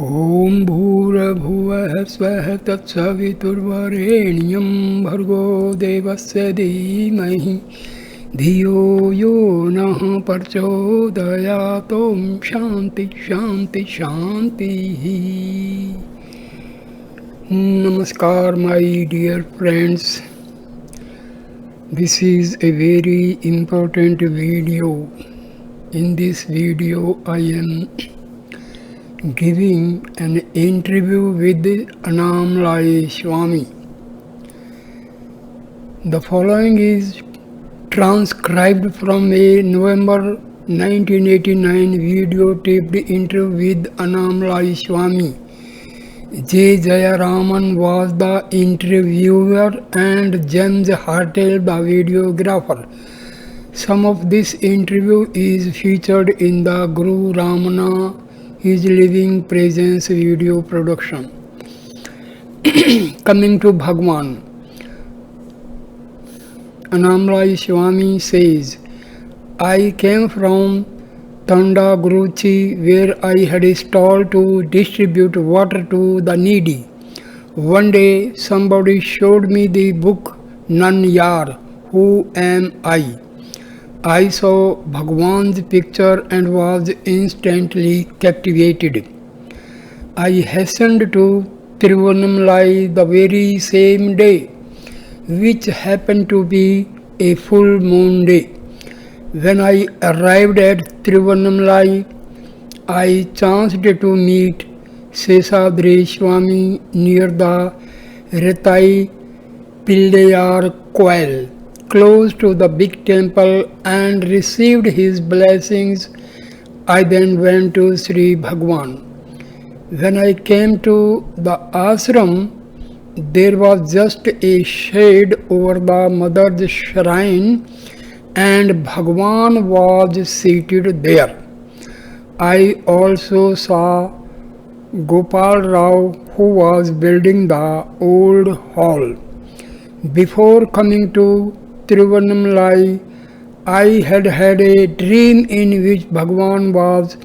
ॐ भूर्भुवः स्वः तत्सवितुर्वरेण्यं भर्गो देवस्य धीमहि धियो यो नः प्रचोदयात्। ॐ शान्ति शान्ति शान्तिः। Namaskar my dear friends. This is a very important video. In this video I am giving an interview with Annamalai Swami. The following is transcribed from a November 1989 videotaped interview with Annamalai Swami. J. Jayaraman was the interviewer and James Hartel the videographer. Some of this interview is featured in the Guru Ramana His Living Presence video production. Coming to Bhagwan, Annamalai Swami says, I came from Tandaguruchi where I had a stall to distribute water to the needy. One day somebody showed me the book Nan Yar, Who Am I? I saw Bhagwan's picture and was instantly captivated. I hastened to Tiruvannamalai the very same day, which happened to be a full moon day. When I arrived at Tiruvannamalai, I chanced to meet Seshadri Swami near the Retai Pillayar coil, close to the big temple, and received his blessings. I then went to Sri Bhagwan. When I came to the ashram, there was just a shade over the mother's shrine and Bhagwan was seated there. I also saw Gopal Rao who was building the old hall. Before coming to Tiruvannamalai, I had had a dream in which Bhagwan was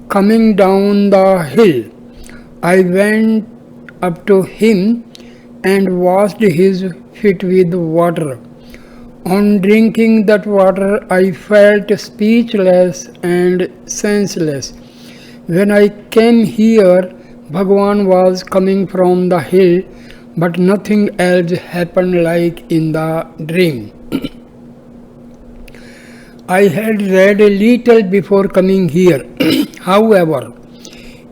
coming down the hill. I went up to him and washed his feet with water. On drinking that water, I felt speechless and senseless. When I came here, Bhagwan was coming from the hill, but nothing else happened like in the dream. I had read a little before coming here. However,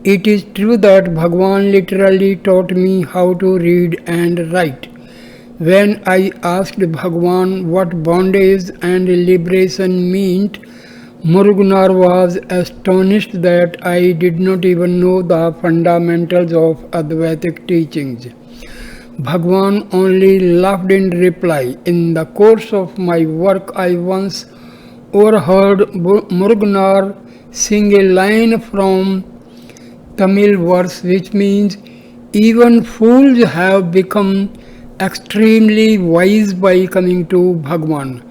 it is true that Bhagwan literally taught me how to read and write. When I asked Bhagwan what bondage and liberation meant, Muruganar was astonished that I did not even know the fundamentals of Advaitic teachings. Bhagwan only laughed in reply. In the course of my work, I once overheard Muruganar sing a line from Tamil verse which means, even fools have become extremely wise by coming to Bhagwan.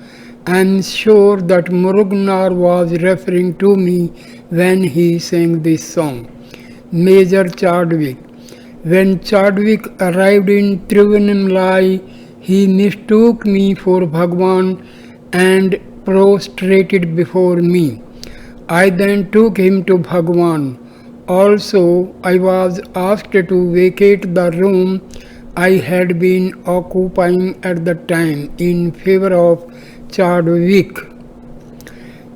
I am sure that Muruganar was referring to me when he sang this song. Major Chadwick. When Chadwick arrived in Tiruvannamalai, he mistook me for Bhagwan and prostrated before me. I then took him to Bhagwan. Also, I was asked to vacate the room I had been occupying at the time in favor of Chadwick.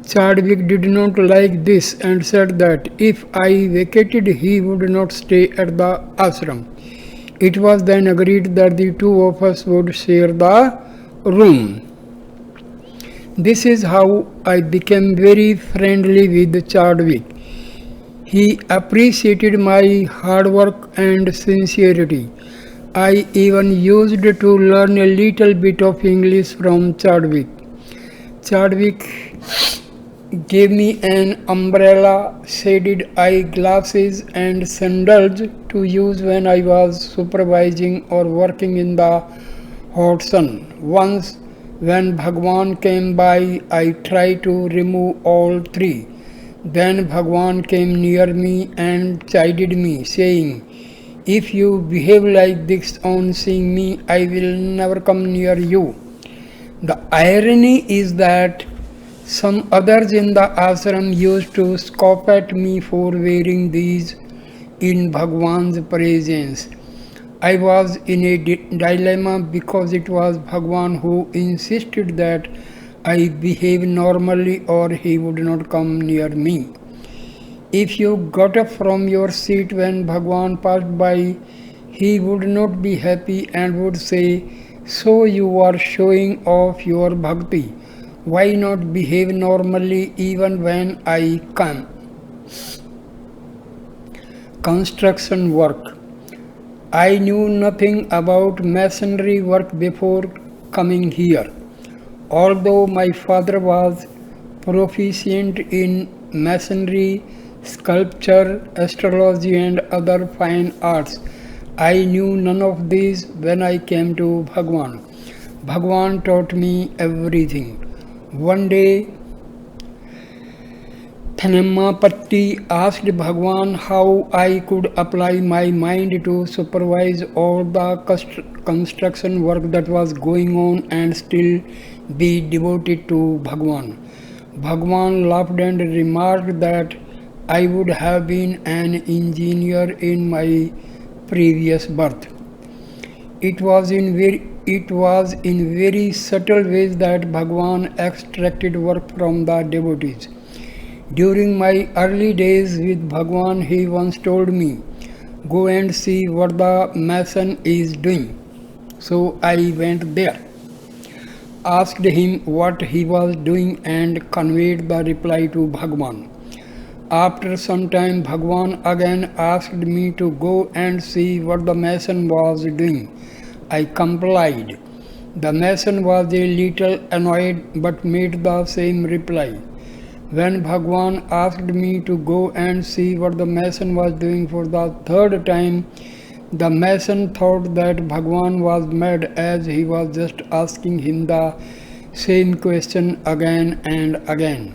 Chadwick did not like this and said that if I vacated, he would not stay at the ashram. It was then agreed that the two of us would share the room. This is how I became very friendly with Chadwick. He appreciated my hard work and sincerity. I even used to learn a little bit of English from Chadwick. Chadwick gave me an umbrella, shaded eyeglasses and sandals to use when I was supervising or working in the hot sun. Once when Bhagwan came by, I tried to remove all three. Then Bhagwan came near me and chided me, saying, "If you behave like this on seeing me, I will never come near you." The irony is that some others in the ashram used to scoff at me for wearing these in Bhagwan's presence. I was in a dilemma because it was Bhagwan who insisted that I behave normally or he would not come near me. If you got up from your seat when Bhagwan passed by, he would not be happy and would say, "So you are showing off your bhakti. Why not behave normally even when I come?" Construction work. I knew nothing about masonry work before coming here. Although my father was proficient in masonry, sculpture, astrology, and other fine arts, I knew none of these when I came to Bhagwan. Bhagwan taught me everything. One day, Thanamapatti asked Bhagwan how I could apply my mind to supervise all the construction work that was going on and still be devoted to Bhagwan. Bhagwan laughed and remarked that I would have been an engineer in my previous birth. It was in very subtle ways that Bhagwan extracted work from the devotees. During my early days with Bhagwan, he once told me, "Go and see what the mason is doing." So I went there, asked him what he was doing, and conveyed the reply to Bhagwan. After some time, Bhagwan again asked me to go and see what the mason was doing. I complied. The mason was a little annoyed but made the same reply. When Bhagwan asked me to go and see what the mason was doing for the third time, the mason thought that Bhagwan was mad as he was just asking him the same question again and again.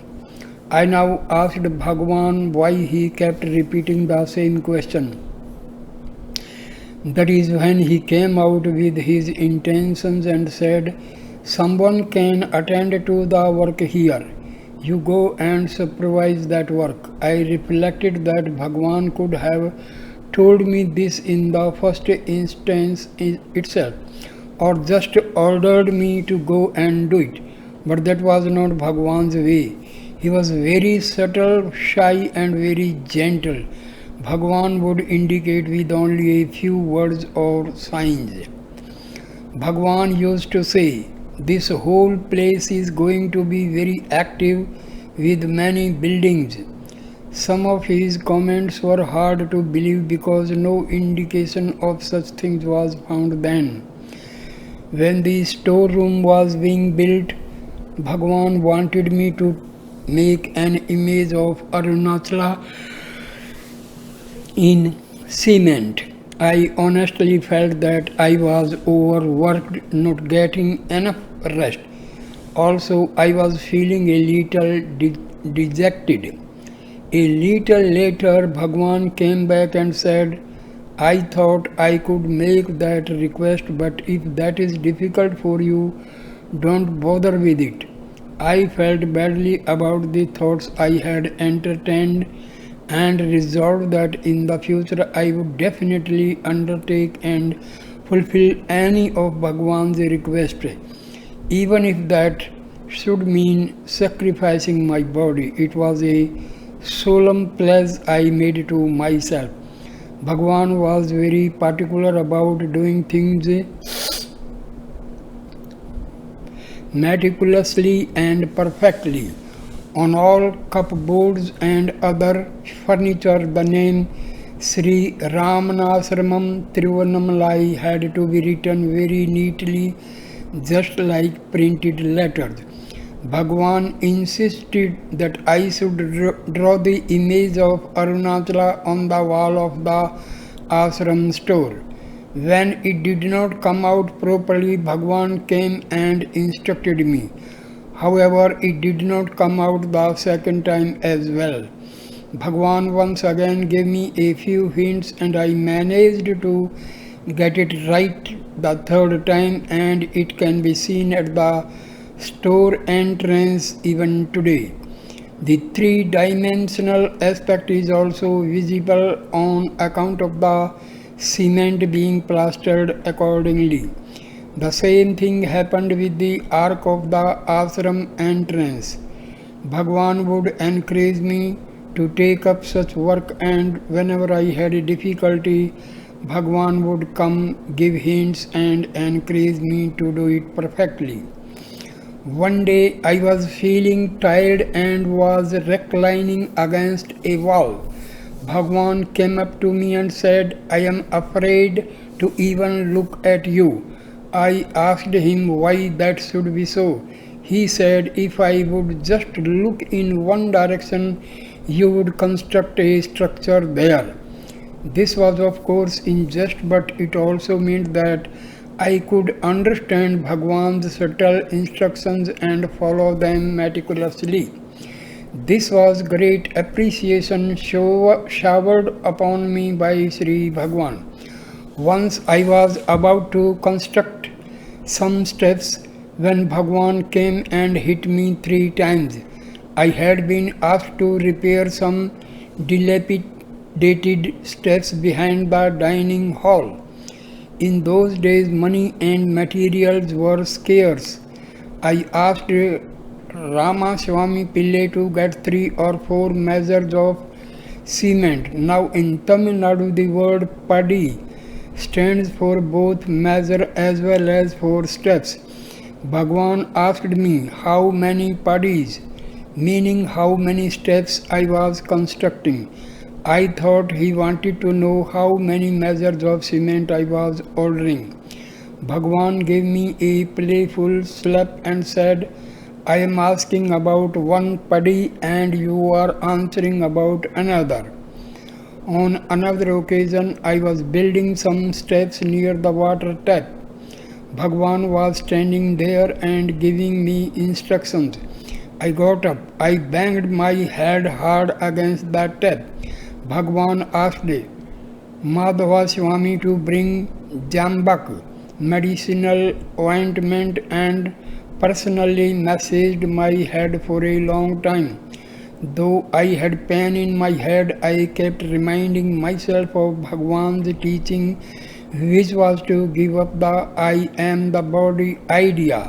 I now asked Bhagwan why he kept repeating the same question. That is when he came out with his intentions and said, "Someone can attend to the work here. You go and supervise that work." I reflected that Bhagwan could have told me this in the first instance itself, or just ordered me to go and do it. But that was not Bhagwan's way. He was very subtle, shy, and very gentle. Bhagwan would indicate with only a few words or signs. Bhagwan used to say, "This whole place is going to be very active with many buildings." Some of his comments were hard to believe because no indication of such things was found then. When the storeroom was being built, Bhagwan wanted me to make an image of Arunachala in cement. I honestly felt that I was overworked, not getting enough rest. Also, I was feeling a little dejected. A little later, Bhagwan came back and said, "I thought I could make that request, but if that is difficult for you, don't bother with it." I felt badly about the thoughts I had entertained and resolved that in the future I would definitely undertake and fulfill any of Bhagwan's requests, even if that should mean sacrificing my body. It was a solemn pledge I made to myself. Bhagwan was very particular about doing things meticulously and perfectly. On all cupboards and other furniture, the name Sri Ramanasramam Tiruvannamalai had to be written very neatly, just like printed letters. Bhagwan insisted that I should draw the image of Arunachala on the wall of the ashram store. When it did not come out properly, Bhagwan came and instructed me. However, it did not come out the second time as well. Bhagwan once again gave me a few hints and I managed to get it right the third time, and it can be seen at the store entrance even today. The three-dimensional aspect is also visible on account of the cement being plastered accordingly. The same thing happened with the arc of the ashram entrance. Bhagwan would encourage me to take up such work, and whenever I had a difficulty, Bhagwan would come, give hints, and encourage me to do it perfectly. One day I was feeling tired and was reclining against a wall. Bhagwan came up to me and said, "I am afraid to even look at you." I asked him why that should be so. He said, "If I would just look in one direction, you would construct a structure there." This was of course in jest, but it also meant that I could understand Bhagwan's subtle instructions and follow them meticulously. This was great appreciation showered upon me by Sri Bhagwan. Once I was about to construct some steps when Bhagwan came and hit me 3 times. I had been asked to repair some dilapidated steps behind the dining hall. In those days, money and materials were scarce. I asked Ramaswamy Pillai to get 3 or 4 measures of cement. Now in Tamil Nadu, the word padi stands for both measure as well as for steps. Bhagwan asked me how many padis, meaning how many steps I was constructing. I thought he wanted to know how many measures of cement I was ordering. Bhagwan gave me a playful slap and said, "I am asking about one padi and you are answering about another." On another occasion, I was building some steps near the water tap. Bhagwan was standing there and giving me instructions. I got up. I banged my head hard against the tap. Bhagwan asked Madhava Swami to bring jambak, medicinal ointment, and personally massaged my head for a long time. Though I had pain in my head, I kept reminding myself of Bhagwan's teaching, which was to give up the I am the body idea.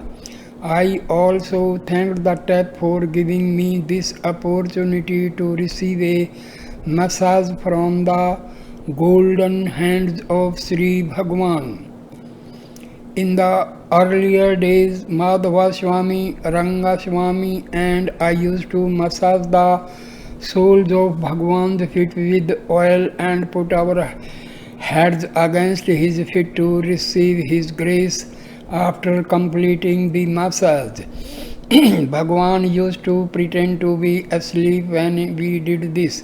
I also thanked the tap for giving me this opportunity to receive a massage from the golden hands of Sri Bhagwan. In the earlier days, Madhava Swami, Ranga Swami, and I used to massage the soles of Bhagwan's feet with oil and put our heads against his feet to receive his grace. After completing the massage, Bhagwan used to pretend to be asleep when we did this.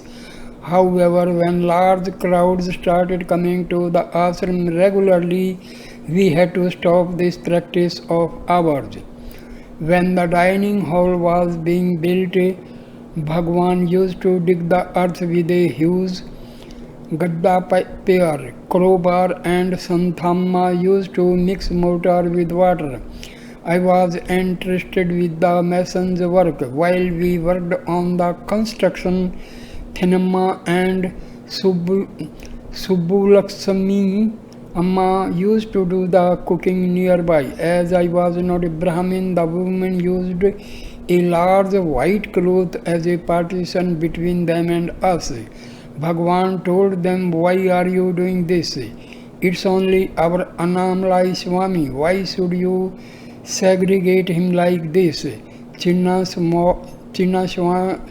However, when large crowds started coming to the ashram regularly, we had to stop this practice of ours. When the dining hall was being built, Bhagwan used to dig the earth with a huge gadda pair, crowbar, and Santhamma used to mix mortar with water. I was interested with the mason's work. While we worked on the construction, Thinamma and Subbulakshmi Amma used to do the cooking nearby. As I was not a Brahmin, the women used a large white cloth as a partition between them and us. Bhagwan told them, "Why are you doing this? It's only our Annamalai Swami. Why should you segregate him like this?" Chinna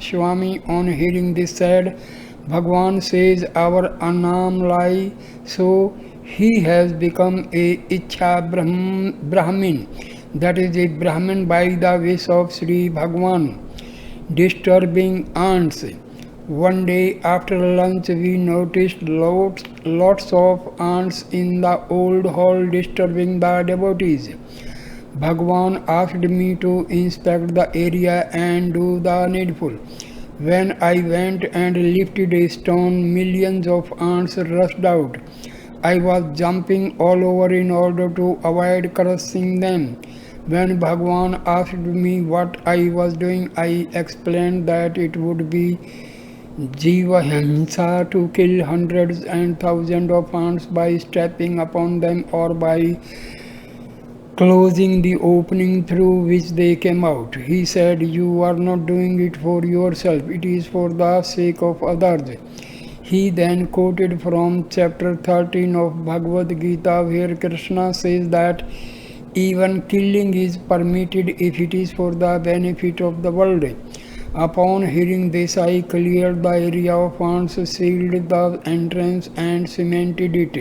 Swami, on hearing this, said, "Bhagwan says our Annamalai, so he has become a Ichha Brahmin, that is a Brahmin by the wish of Sri Bhagwan." Disturbing ants. One day after lunch, we noticed lots of ants in the old hall disturbing the devotees. Bhagwan asked me to inspect the area and do the needful. When I went and lifted a stone, millions of ants rushed out. I was jumping all over in order to avoid crushing them. When Bhagwan asked me what I was doing, I explained that it would be Jiva Himsa to kill hundreds and thousands of ants by stepping upon them or by closing the opening through which they came out. He said, "You are not doing it for yourself, it is for the sake of others." He then quoted from chapter 13 of Bhagavad Gita, where Krishna says that even killing is permitted if it is for the benefit of the world. Upon hearing this, I cleared the area of ants, sealed the entrance, and cemented it.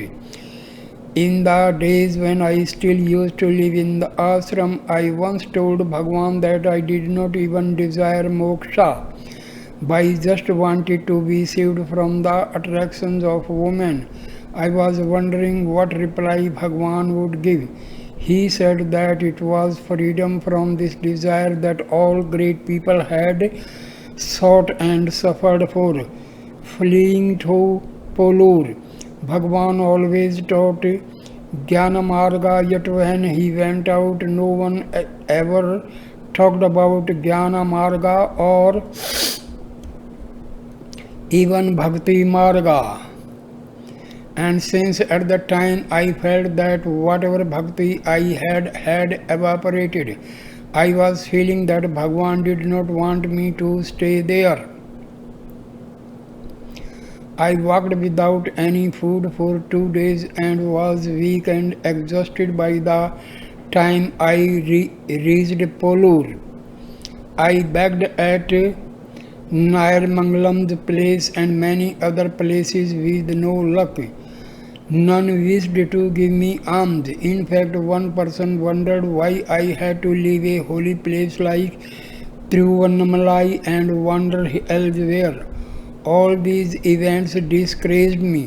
In the days when I still used to live in the ashram, I once told Bhagwan that I did not even desire moksha. I just wanted to be saved from the attractions of women. I was wondering what reply Bhagwan would give. He said that it was freedom from this desire that all great people had sought and suffered for. Fleeing to Polur, Bhagwan always taught Jnana Marga, yet when he went out, no one ever talked about Jnana Marga or even Bhakti Marga. And since at the time I felt that whatever bhakti I had evaporated, I was feeling that Bhagwan did not want me to stay there. I walked without any food for 2 days and was weak and exhausted by the time I reached Polur. I begged at Nairmangalam's place and many other places with no luck. None wished to give me alms. In fact, one person wondered why I had to leave a holy place like Tiruvannamalai and wander elsewhere. All these events discouraged me.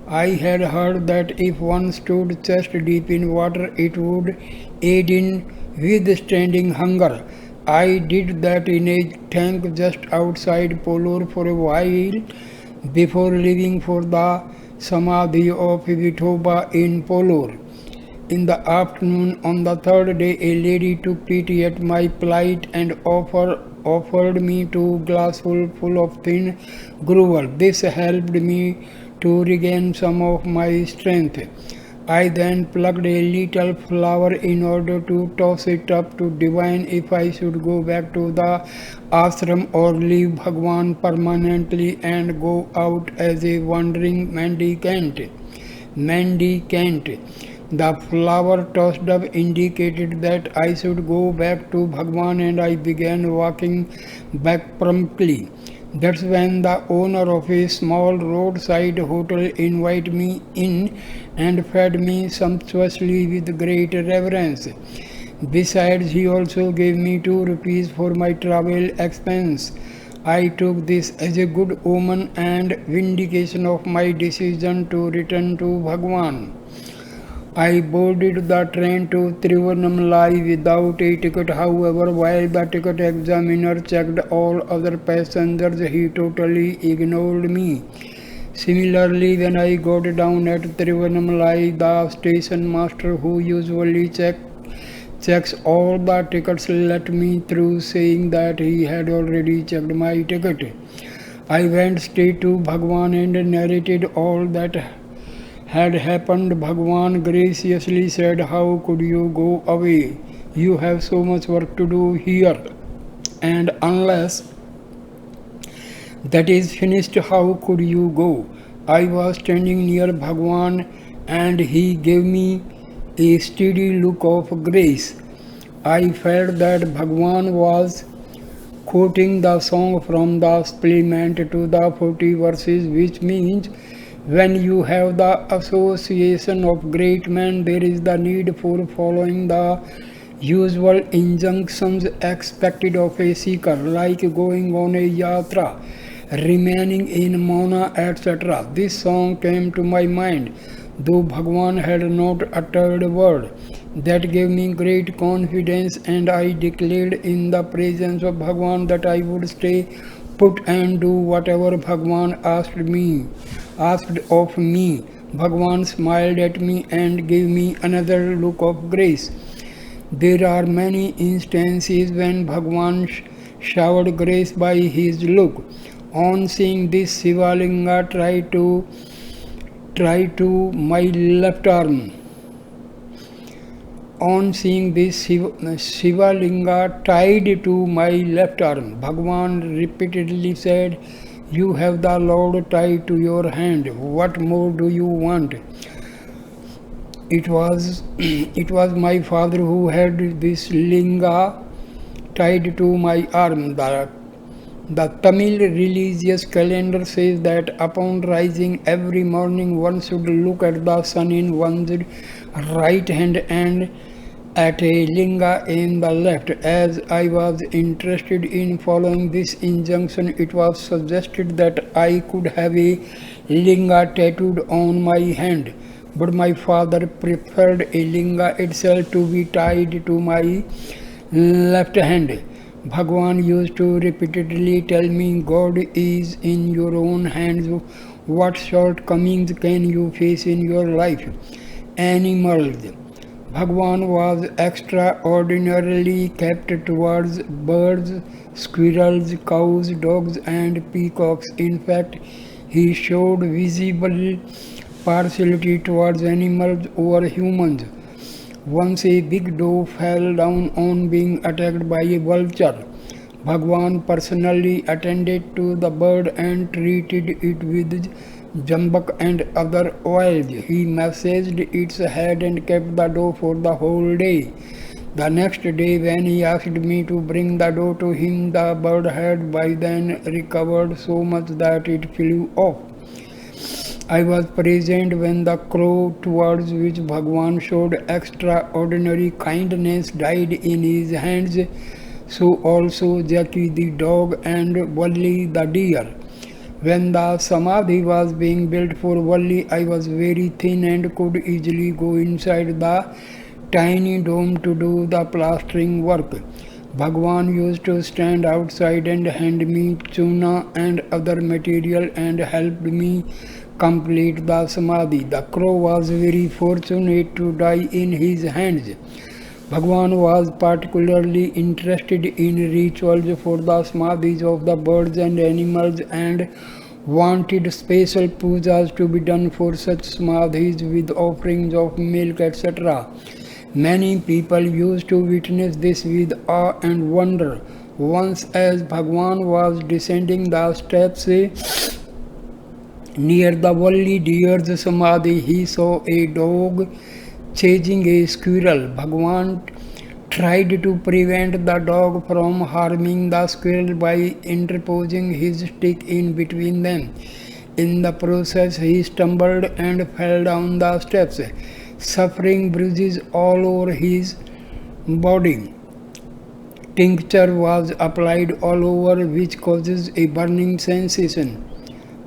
I had heard that if one stood chest deep in water, it would aid in withstanding hunger. I did that in a tank just outside Polur for a while before leaving for the Samadhi of Vithoba in Polur. In the afternoon on the third day, a lady took pity at my plight and offered me 2 glassfuls full of thin gruel. This helped me to regain some of my strength. I then plucked a little flower in order to toss it up to divine if I should go back to the ashram or leave Bhagwan permanently and go out as a wandering mendicant. The flower tossed up indicated that I should go back to Bhagwan, and I began walking back promptly. That's when the owner of a small roadside hotel invited me in and fed me sumptuously with great reverence. Besides, he also gave me 2 rupees for my travel expense. I took this as a good omen and vindication of my decision to return to Bhagwan. I boarded the train to Tiruvannamalai without a ticket. However, while the ticket examiner checked all other passengers, he totally ignored me. Similarly, when I got down at Tiruvannamalai, the station master, who usually checks all the tickets, let me through, saying that he had already checked my ticket. I went straight to Bhagwan and narrated all that had happened. Bhagwan graciously said, "How could you go away? You have so much work to do here, and unless that is finished, how could you go?" I was standing near Bhagwan and he gave me a steady look of grace. I felt that Bhagwan was quoting the song from the supplement to the 40 verses, which means when you have the association of great men, there is the need for following the usual injunctions expected of a seeker, like going on a yatra, remaining in Mauna, etc. This song came to my mind, though Bhagwan had not uttered a word. That gave me great confidence, and I declared in the presence of Bhagwan that I would stay put and do whatever Bhagwan asked of me. Bhagwan smiled at me and gave me another look of grace. There are many instances when Bhagwan showered grace by his look. On seeing this, Shivalinga tried to my left arm. On seeing this, Shivalinga tied to my left arm. Bhagwan repeatedly said, "You have the Lord tied to your hand. What more do you want?" It was my father who had this linga tied to my arm. The Tamil religious calendar says that upon rising every morning one should look at the sun in one's right hand and at a linga in the left. As I was interested in following this injunction, it was suggested that I could have a linga tattooed on my hand. But my father preferred a linga itself to be tied to my left hand. Bhagwan used to repeatedly tell me, "God is in your own hands. What shortcomings can you face in your life?" Animals. Bhagwan was extraordinarily kept towards birds, squirrels, cows, dogs, and peacocks. In fact, he showed visible partiality towards animals over humans. Once a big doe fell down on being attacked by a vulture. Bhagwan personally attended to the bird and treated it with jambak and other oils. He massaged its head and kept the doe for the whole day. The next day, when he asked me to bring the doe to him, the bird had by then recovered so much that it flew off. I was present when the crow, towards which Bhagwan showed extraordinary kindness, died in his hands. So also Jaki the dog and Valli the deer. When the Samadhi was being built for Valli, I was very thin and could easily go inside the tiny dome to do the plastering work. Bhagwan used to stand outside and hand me chuna and other material and helped me complete the Samadhi. The crow was very fortunate to die in his hands. Bhagwan was particularly interested in rituals for the Samadhis of the birds and animals and wanted special pujas to be done for such Samadhis with offerings of milk, etc. Many people used to witness this with awe and wonder. Once, as Bhagwan was descending the steps near the Valli deer's Samadhi, he saw a dog chasing a squirrel. Bhagwan tried to prevent the dog from harming the squirrel by interposing his stick in between them. In the process, he stumbled and fell down the steps, suffering bruises all over his body. Tincture was applied all over, which causes a burning sensation.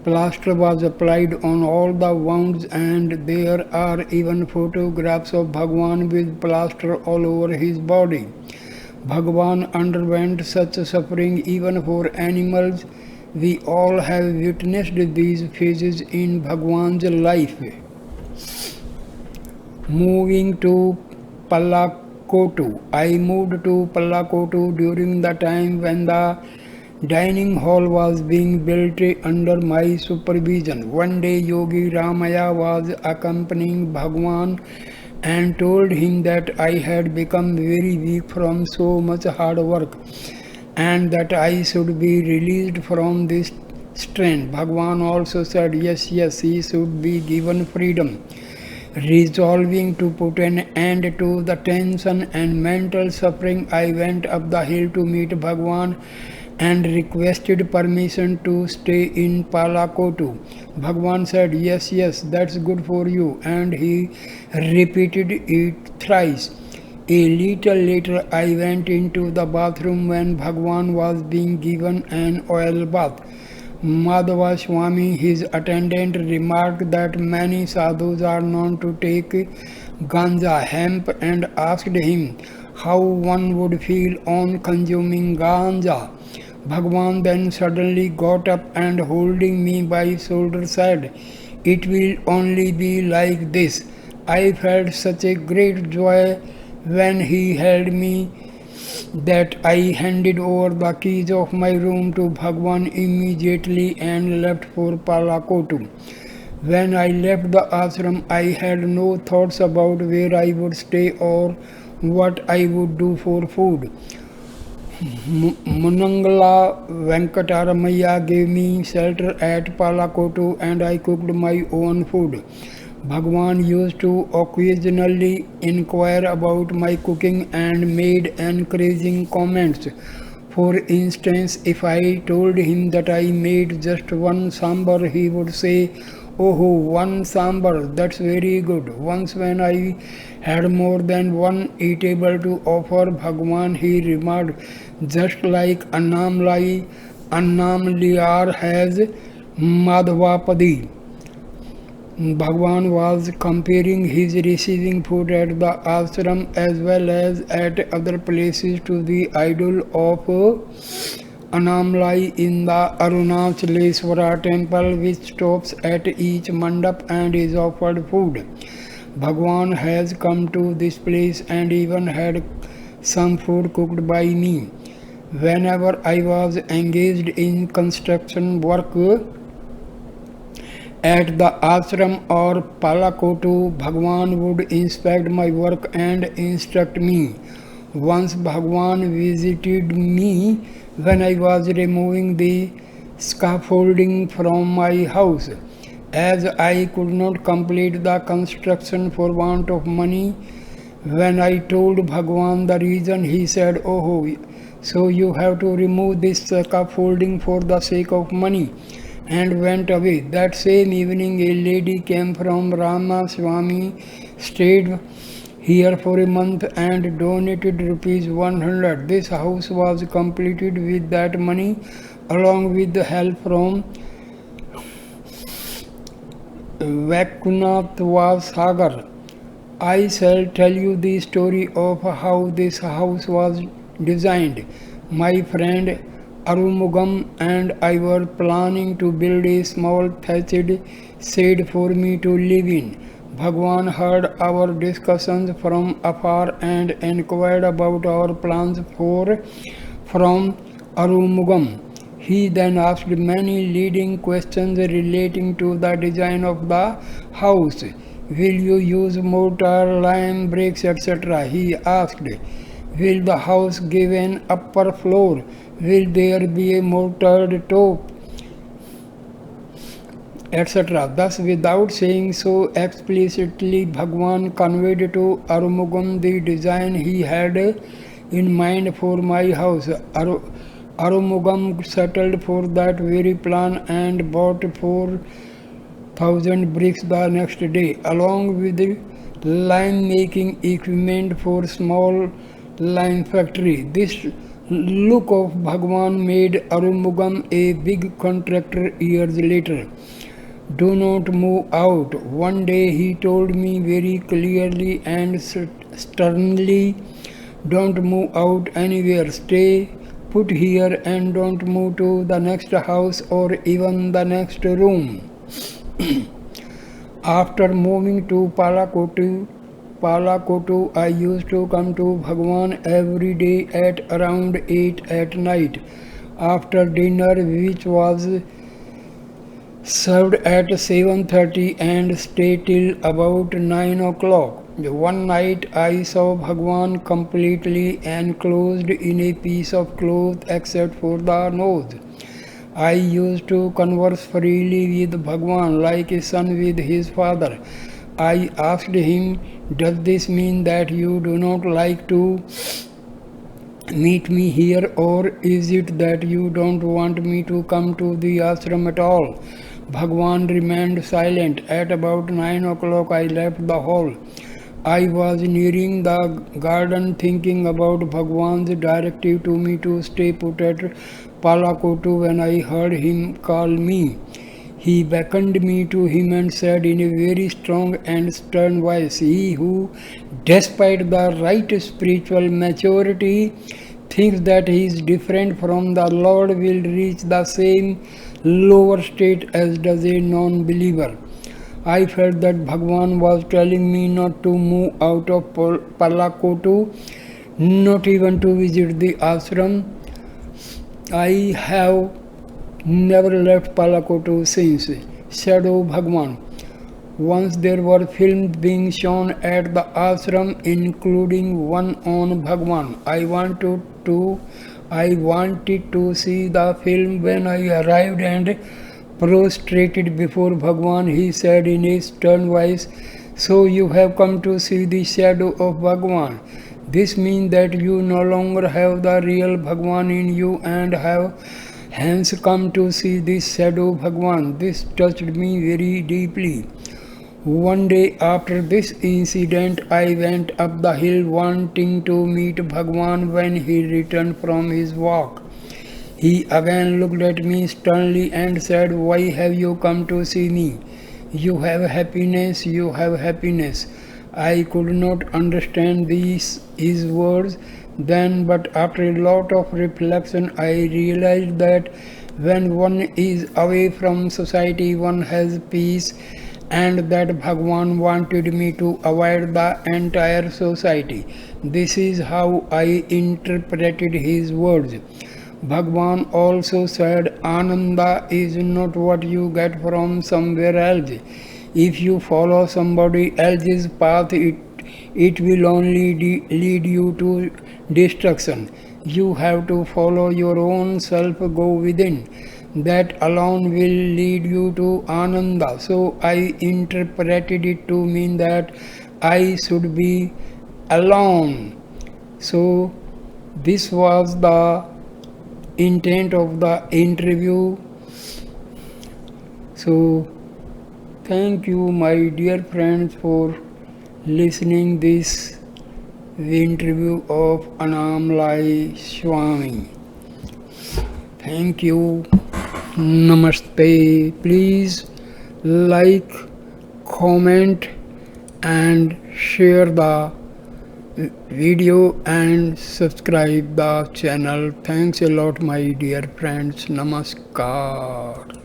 Plaster was applied on all the wounds, and there are even photographs of Bhagwan with plaster all over his body. Bhagwan underwent such suffering even for animals. We all have witnessed these phases in Bhagwan's life. Moving to Palakotu. I moved to Palakotu during the time when the dining hall was being built under my supervision. One day Yogi Ramaya was accompanying Bhagwan and told him that I had become very weak from so much hard work and that I should be released from this strain. Bhagwan also said yes, he should be given freedom. Resolving to put an end to the tension and mental suffering, I went up the hill to meet Bhagwan and requested permission to stay in Palakotu. Bhagwan said, yes, that's good for you, and he repeated it thrice. A little later, I went into the bathroom when Bhagwan was being given an oil bath. Madhava Swami, his attendant, remarked that many sadhus are known to take ganja, hemp, and asked him how one would feel on consuming ganja. Bhagwan then suddenly got up and holding me by shoulder said, "It will only be like this." I felt such a great joy when he held me that I handed over the keys of my room to Bhagwan immediately and left for Palakotu. When I left the ashram, I had no thoughts about where I would stay or what I would do for food. Munangala Venkataramaya gave me shelter at Palakotu and I cooked my own food. Bhagwan used to occasionally inquire about my cooking and made encouraging comments. For instance, if I told him that I made just one sambar, he would say, "Oh, one sambar, that's very good." Once, when I had more than one eatable to offer Bhagwan, he remarked, "Just like Annam Liar has Madhvapadi." Bhagwan was comparing his receiving food at the ashram as well as at other places to the idol of Anamlai in the Arunachaleswara temple, which stops at each mandap and is offered food. Bhagwan has come to this place and even had some food cooked by me. Whenever I was engaged in construction work at the ashram or Palakotu, Bhagwan would inspect my work and instruct me. Once Bhagwan visited me when I was removing the scaffolding from my house. As I could not complete the construction for want of money, when I told Bhagwan the reason, he said, "Oh, so you have to remove this scaffolding for the sake of money," and went away. That same evening, a lady came from Ramaswamy, stayed here for a month and donated rupees 100. This house was completed with that money along with the help from Vaikunath Sagar. I shall tell you the story of how this house was designed. My friend Arumugam and I were planning to build a small thatched shed for me to live in. Bhagwan heard our discussions from afar and inquired about our plans from Arumugam. He then asked many leading questions relating to the design of the house. "Will you use mortar, lime, bricks, etc.?" he asked. "Will the house give an upper floor? Will there be a mortared top?" etc. Thus, without saying so explicitly, Bhagwan conveyed to Arumugam the design he had in mind for my house. Arumugam settled for that very plan and bought 4,000 bricks the next day, along with the lime making equipment for small lime factory. This look of Bhagwan made Arumugam a big contractor years later. "Do not move out," one day he told me very clearly and sternly. "Don't move out anywhere. Stay put here and don't move to the next house or even the next room." After moving to Palakotu, I used to come to Bhagwan every day at around 8 at night after dinner, which was served at 7:30 and stay till about 9 o'clock. One night I saw Bhagwan completely enclosed in a piece of cloth except for the nose. I used to converse freely with Bhagwan like a son with his father. I asked him, "Does this mean that you do not like to meet me here, or is it that you don't want me to come to the ashram at all?" Bhagwan remained silent. At about 9 o'clock I left the hall. I was nearing the garden thinking about Bhagwan's directive to me to stay put at Palakotu when I heard him call me. He beckoned me to him and said in a very strong and stern voice, "He who, despite the right spiritual maturity, thinks that he is different from the Lord will reach the same lower state as does a non-believer. I felt that Bhagwan was telling me not to move out of Palakotu, not even to visit the ashram. I have never left Palakotu since. Shadow Bhagwan. Once there were films being shown at the ashram, including one on Bhagwan. I wanted to see the film. When I arrived and prostrated before Bhagwan, he said in a stern voice, "So you have come to see the shadow of Bhagwan. This means that you no longer have the real Bhagwan in you and have hence come to see this shadow Bhagwan." This touched me very deeply. One day after this incident, I went up the hill wanting to meet Bhagwan when he returned from his walk. He again looked at me sternly and said, "Why have you come to see me? You have happiness, you have happiness." I could not understand his words then, but after a lot of reflection, I realized that when one is away from society, one has peace, and that Bhagwan wanted me to avoid the entire society. This is how I interpreted his words. Bhagwan also said, "Ananda is not what you get from somewhere else. If you follow somebody else's path, it will only lead you to destruction. You have to follow your own self, go within. That alone will lead you to Ananda." So I interpreted it to mean that I should be alone. So this was the intent of the interview. So thank you, my dear friends, for listening this interview of Annamalai Swami. Thank you. Namaste. Please like, comment and share the video and subscribe the channel. Thanks a lot, my dear friends. Namaskar.